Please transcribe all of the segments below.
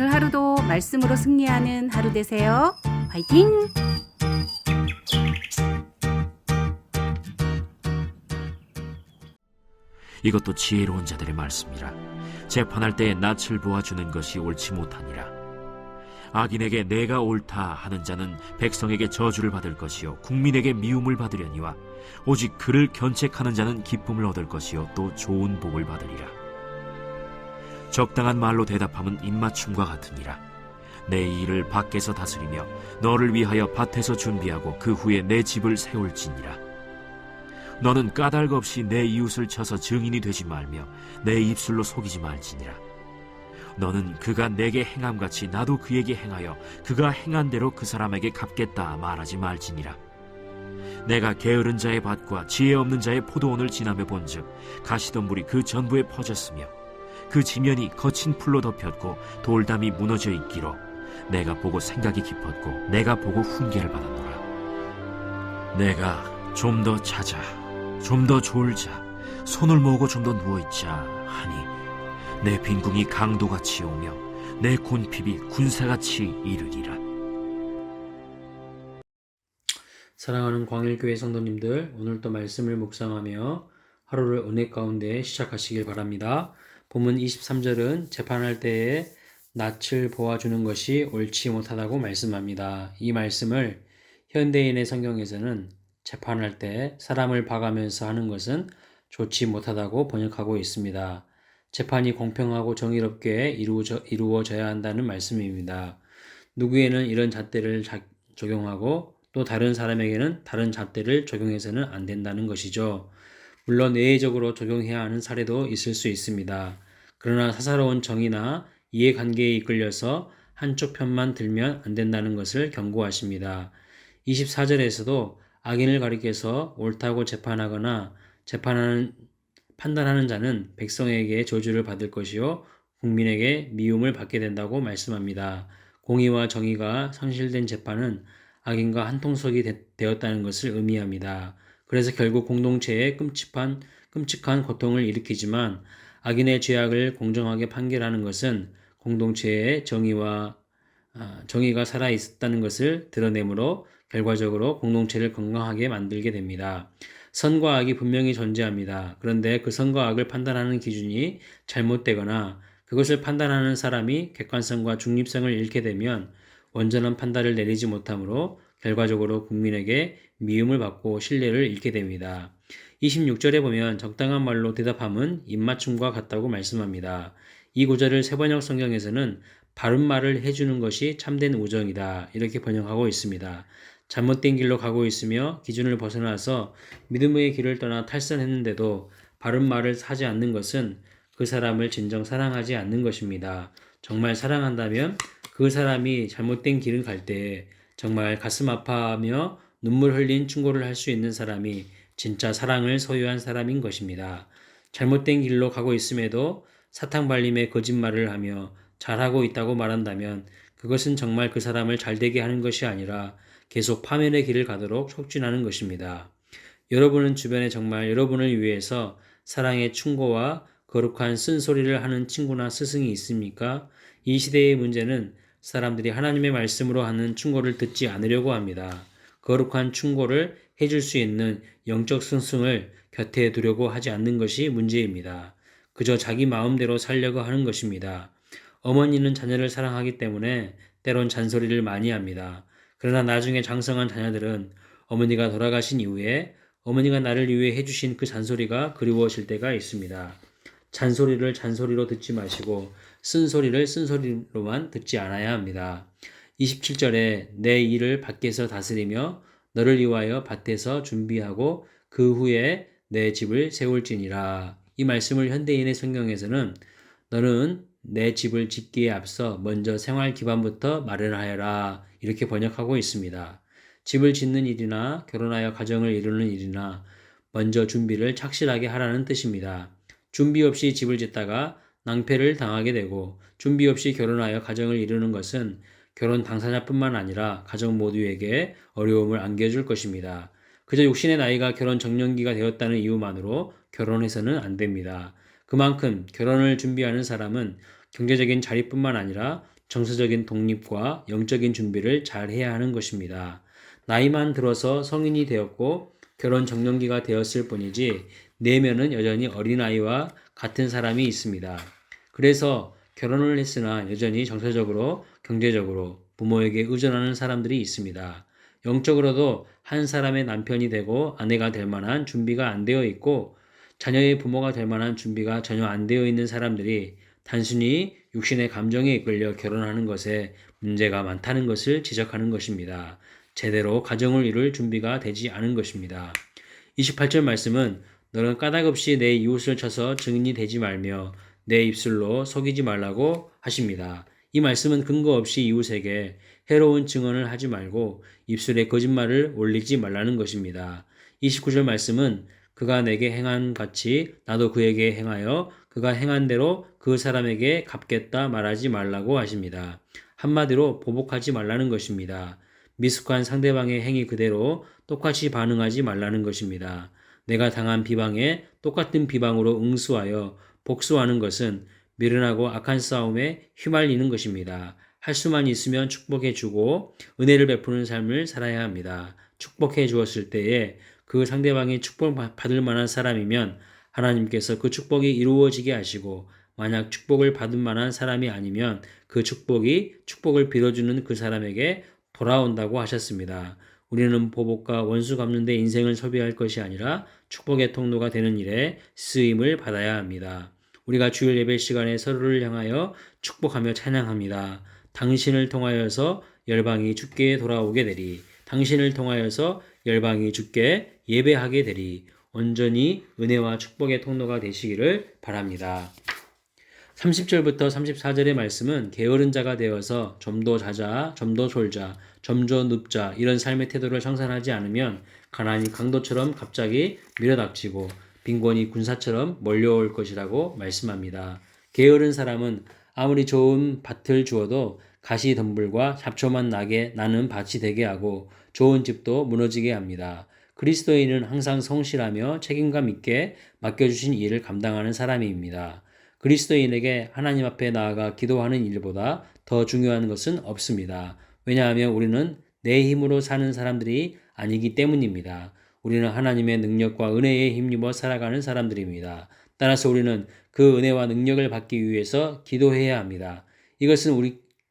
오늘 하루도 말씀으로 승리하는 하루 되세요. 화이팅! 이것도 지혜로운 자들의 말씀이라. 재판할 때에 낯을 보아주는 것이 옳지 못하니라. 악인에게 내가 옳다 하는 자는 백성에게 저주를 받을 것이요 국민에게 미움을 받으려니와 오직 그를 견책하는 자는 기쁨을 얻을 것이요 또 좋은 복을 받으리라. 적당한 말로 대답함은 입맞춤과 같으니라. 내 일을 밖에서 다스리며 너를 위하여 밭에서 준비하고 그 후에 내 집을 세울지니라. 너는 까닭 없이 내 이웃을 쳐서 증인이 되지 말며 내 입술로 속이지 말지니라. 너는 그가 내게 행함같이 나도 그에게 행하여 그가 행한 대로 그 사람에게 갚겠다 말하지 말지니라. 내가 게으른 자의 밭과 지혜 없는 자의 포도원을 지나며 본즉 가시덤불이 그 전부에 퍼졌으며 그 지면이 거친 풀로 덮였고 돌담이 무너져 있기로 내가 보고 생각이 깊었고 내가 보고 훈계를 받았노라. 내가 좀 더 자자, 좀 더 졸자, 손을 모으고 좀 더 누워있자 하니 내 빈궁이 강도같이 오며 내 곤핍이 군사같이 이르리라. 사랑하는 광일교회 성도님들, 오늘도 말씀을 묵상하며 하루를 은혜 가운데 시작하시길 바랍니다. 본문 23절은 재판할 때에 낯을 보아주는 것이 옳지 못하다고 말씀합니다. 이 말씀을 현대인의 성경에서는 재판할 때 사람을 봐가면서 하는 것은 좋지 못하다고 번역하고 있습니다. 재판이 공평하고 정의롭게 이루어져야 한다는 말씀입니다. 누구에는 이런 잣대를 적용하고 또 다른 사람에게는 다른 잣대를 적용해서는 안 된다는 것이죠. 물론 예외적으로 적용해야 하는 사례도 있을 수 있습니다. 그러나 사사로운 정의나 이해관계에 이끌려서 한쪽 편만 들면 안 된다는 것을 경고하십니다. 24절에서도 악인을 가리켜서 옳다고 재판하거나 판단하는 자는 백성에게 저주를 받을 것이요 국민에게 미움을 받게 된다고 말씀합니다. 공의와 정의가 상실된 재판은 악인과 한통속이 되었다는 것을 의미합니다. 그래서 결국 공동체에 끔찍한 고통을 일으키지만 악인의 죄악을 공정하게 판결하는 것은 공동체의 정의가 살아있다는 것을 드러내므로 결과적으로 공동체를 건강하게 만들게 됩니다. 선과 악이 분명히 존재합니다. 그런데 그 선과 악을 판단하는 기준이 잘못되거나 그것을 판단하는 사람이 객관성과 중립성을 잃게 되면 온전한 판단을 내리지 못하므로 결과적으로 국민에게 미움을 받고 신뢰를 잃게 됩니다. 26절에 보면 적당한 말로 대답함은 입맞춤과 같다고 말씀합니다. 이 구절을 새번역 성경에서는 바른 말을 해주는 것이 참된 우정이다 이렇게 번역하고 있습니다. 잘못된 길로 가고 있으며 기준을 벗어나서 믿음의 길을 떠나 탈선했는데도 바른 말을 하지 않는 것은 그 사람을 진정 사랑하지 않는 것입니다. 정말 사랑한다면 그 사람이 잘못된 길을 갈 때 정말 가슴 아파하며 눈물 흘린 충고를 할 수 있는 사람이 진짜 사랑을 소유한 사람인 것입니다. 잘못된 길로 가고 있음에도 사탕발림의 거짓말을 하며 잘하고 있다고 말한다면 그것은 정말 그 사람을 잘되게 하는 것이 아니라 계속 파멸의 길을 가도록 촉진하는 것입니다. 여러분은 주변에 정말 여러분을 위해서 사랑의 충고와 거룩한 쓴소리를 하는 친구나 스승이 있습니까? 이 시대의 문제는 사람들이 하나님의 말씀으로 하는 충고를 듣지 않으려고 합니다. 거룩한 충고를 해줄 수 있는 영적 스승을 곁에 두려고 하지 않는 것이 문제입니다. 그저 자기 마음대로 살려고 하는 것입니다. 어머니는 자녀를 사랑하기 때문에 때론 잔소리를 많이 합니다. 그러나 나중에 장성한 자녀들은 어머니가 돌아가신 이후에 어머니가 나를 위해 해주신 그 잔소리가 그리워질 때가 있습니다. 잔소리를 잔소리로 듣지 마시고 쓴소리를 쓴소리로만 듣지 않아야 합니다. 27절에 내 일을 밖에서 다스리며 너를 위하여 밭에서 준비하고 그 후에 내 집을 세울지니라. 이 말씀을 현대인의 성경에서는 너는 내 집을 짓기에 앞서 먼저 생활 기반부터 마련하여라 이렇게 번역하고 있습니다. 집을 짓는 일이나 결혼하여 가정을 이루는 일이나 먼저 준비를 착실하게 하라는 뜻입니다. 준비 없이 집을 짓다가 낭패를 당하게 되고 준비 없이 결혼하여 가정을 이루는 것은 결혼 당사자뿐만 아니라 가정 모두에게 어려움을 안겨줄 것입니다. 그저 육신의 나이가 결혼 적령기가 되었다는 이유만으로 결혼해서는 안 됩니다. 그만큼 결혼을 준비하는 사람은 경제적인 자립뿐만 아니라 정서적인 독립과 영적인 준비를 잘 해야 하는 것입니다. 나이만 들어서 성인이 되었고 결혼 적령기가 되었을 뿐이지 내면은 여전히 어린아이와 같은 사람이 있습니다. 그래서 결혼을 했으나 여전히 정서적으로, 경제적으로 부모에게 의존하는 사람들이 있습니다. 영적으로도 한 사람의 남편이 되고 아내가 될 만한 준비가 안 되어 있고 자녀의 부모가 될 만한 준비가 전혀 안 되어 있는 사람들이 단순히 육신의 감정에 이끌려 결혼하는 것에 문제가 많다는 것을 지적하는 것입니다. 제대로 가정을 이룰 준비가 되지 않은 것입니다. 28절 말씀은 너는 까닭없이 내 이웃을 쳐서 증인이 되지 말며 내 입술로 속이지 말라고 하십니다. 이 말씀은 근거 없이 이웃에게 해로운 증언을 하지 말고 입술에 거짓말을 올리지 말라는 것입니다. 29절 말씀은 그가 내게 행한 같이 나도 그에게 행하여 그가 행한 대로 그 사람에게 갚겠다 말하지 말라고 하십니다. 한마디로 보복하지 말라는 것입니다. 미숙한 상대방의 행위 그대로 똑같이 반응하지 말라는 것입니다. 내가 당한 비방에 똑같은 비방으로 응수하여 복수하는 것은 미련하고 악한 싸움에 휘말리는 것입니다. 할 수만 있으면 축복해 주고 은혜를 베푸는 삶을 살아야 합니다. 축복해 주었을 때에 그 상대방이 축복받을 만한 사람이면 하나님께서 그 축복이 이루어지게 하시고 만약 축복을 받을 만한 사람이 아니면 그 축복이 축복을 빌어주는 그 사람에게 돌아온다고 하셨습니다. 우리는 보복과 원수 갚는 데 인생을 소비할 것이 아니라 축복의 통로가 되는 일에 쓰임을 받아야 합니다. 우리가 주일 예배 시간에 서로를 향하여 축복하며 찬양합니다. 당신을 통하여서 열방이 주께 돌아오게 되리. 당신을 통하여서 열방이 주께 예배하게 되리. 온전히 은혜와 축복의 통로가 되시기를 바랍니다. 30절부터 34절의 말씀은 게으른 자가 되어서 점도 자자, 점도 졸자, 점도 눕자 이런 삶의 태도를 청산하지 않으면 가난이 강도처럼 갑자기 밀어닥치고 빈곤이 군사처럼 몰려올 것이라고 말씀합니다. 게으른 사람은 아무리 좋은 밭을 주어도 가시덤불과 잡초만 나는 밭이 되게 하고 좋은 집도 무너지게 합니다. 그리스도인은 항상 성실하며 책임감 있게 맡겨주신 일을 감당하는 사람입니다. 그리스도인에게 하나님 앞에 나아가 기도하는 일보다 더 중요한 것은 없습니다. 왜냐하면 우리는 내 힘으로 사는 사람들이 아니기 때문입니다. 우리는 하나님의 능력과 은혜에 힘입어 살아가는 사람들입니다. 따라서 우리는 그 은혜와 능력을 받기 위해서 기도해야 합니다. 이것은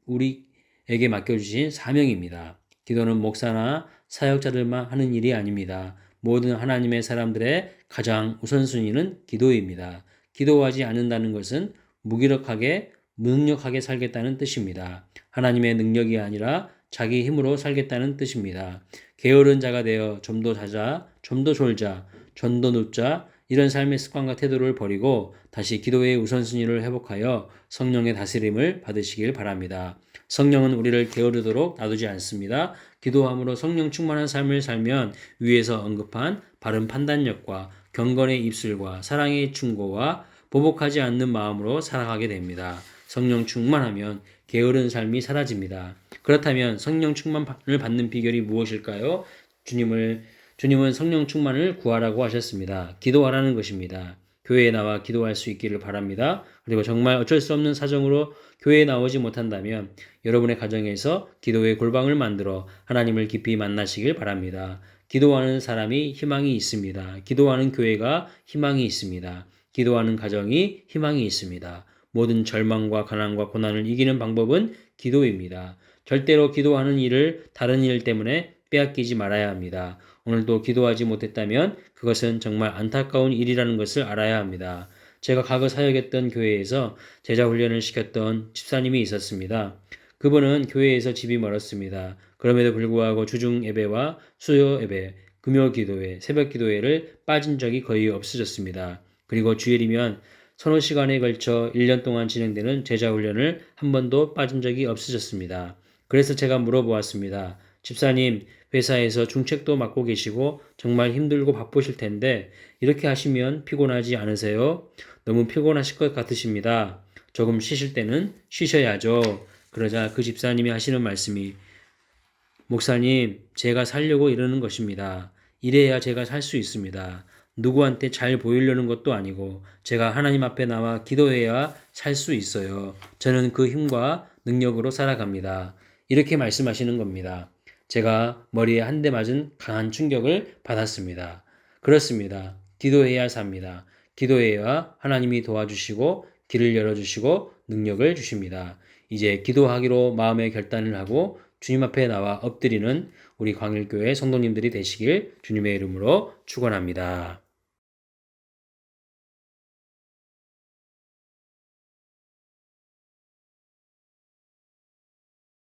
우리에게 맡겨주신 사명입니다. 기도는 목사나 사역자들만 하는 일이 아닙니다. 모든 하나님의 사람들의 가장 우선순위는 기도입니다. 기도하지 않는다는 것은 무기력하게, 무능력하게 살겠다는 뜻입니다. 하나님의 능력이 아니라 자기 힘으로 살겠다는 뜻입니다. 게으른 자가 되어 좀도 자자, 좀도 졸자, 전도 눕자 이런 삶의 습관과 태도를 버리고 다시 기도의 우선순위를 회복하여 성령의 다스림을 받으시길 바랍니다. 성령은 우리를 게으르도록 놔두지 않습니다. 기도함으로 성령 충만한 삶을 살면 위에서 언급한 바른 판단력과 경건의 입술과 사랑의 충고와 보복하지 않는 마음으로 살아가게 됩니다. 성령 충만하면 게으른 삶이 사라집니다. 그렇다면 성령 충만을 받는 비결이 무엇일까요? 주님은 성령 충만을 구하라고 하셨습니다. 기도하라는 것입니다. 교회에 나와 기도할 수 있기를 바랍니다. 그리고 정말 어쩔 수 없는 사정으로 교회에 나오지 못한다면 여러분의 가정에서 기도의 골방을 만들어 하나님을 깊이 만나시길 바랍니다. 기도하는 사람이 희망이 있습니다. 기도하는 교회가 희망이 있습니다. 기도하는 가정이 희망이 있습니다. 모든 절망과 가난과 고난을 이기는 방법은 기도입니다. 절대로 기도하는 일을 다른 일 때문에 빼앗기지 말아야 합니다. 오늘도 기도하지 못했다면 그것은 정말 안타까운 일이라는 것을 알아야 합니다. 제가 과거 사역했던 교회에서 제자 훈련을 시켰던 집사님이 있었습니다. 그분은 교회에서 집이 멀었습니다. 그럼에도 불구하고 주중 예배와 수요 예배, 금요 기도회, 새벽 기도회를 빠진 적이 거의 없어졌습니다. 그리고 주일이면 서너 시간에 걸쳐 1년 동안 진행되는 제자 훈련을 한 번도 빠진 적이 없어졌습니다. 그래서 제가 물어보았습니다. 집사님, 회사에서 중책도 맡고 계시고 정말 힘들고 바쁘실 텐데 이렇게 하시면 피곤하지 않으세요? 너무 피곤하실 것 같으십니다. 조금 쉬실 때는 쉬셔야죠. 그러자 그 집사님이 하시는 말씀이 목사님, 제가 살려고 이러는 것입니다. 이래야 제가 살 수 있습니다. 누구한테 잘 보이려는 것도 아니고 제가 하나님 앞에 나와 기도해야 살 수 있어요. 저는 그 힘과 능력으로 살아갑니다. 이렇게 말씀하시는 겁니다. 제가 머리에 한 대 맞은 강한 충격을 받았습니다. 그렇습니다. 기도해야 삽니다. 기도해야 하나님이 도와주시고 길을 열어주시고 능력을 주십니다. 이제 기도하기로 마음의 결단을 하고 주님 앞에 나와 엎드리는 우리 광일교회 성도님들이 되시길 주님의 이름으로 축원합니다.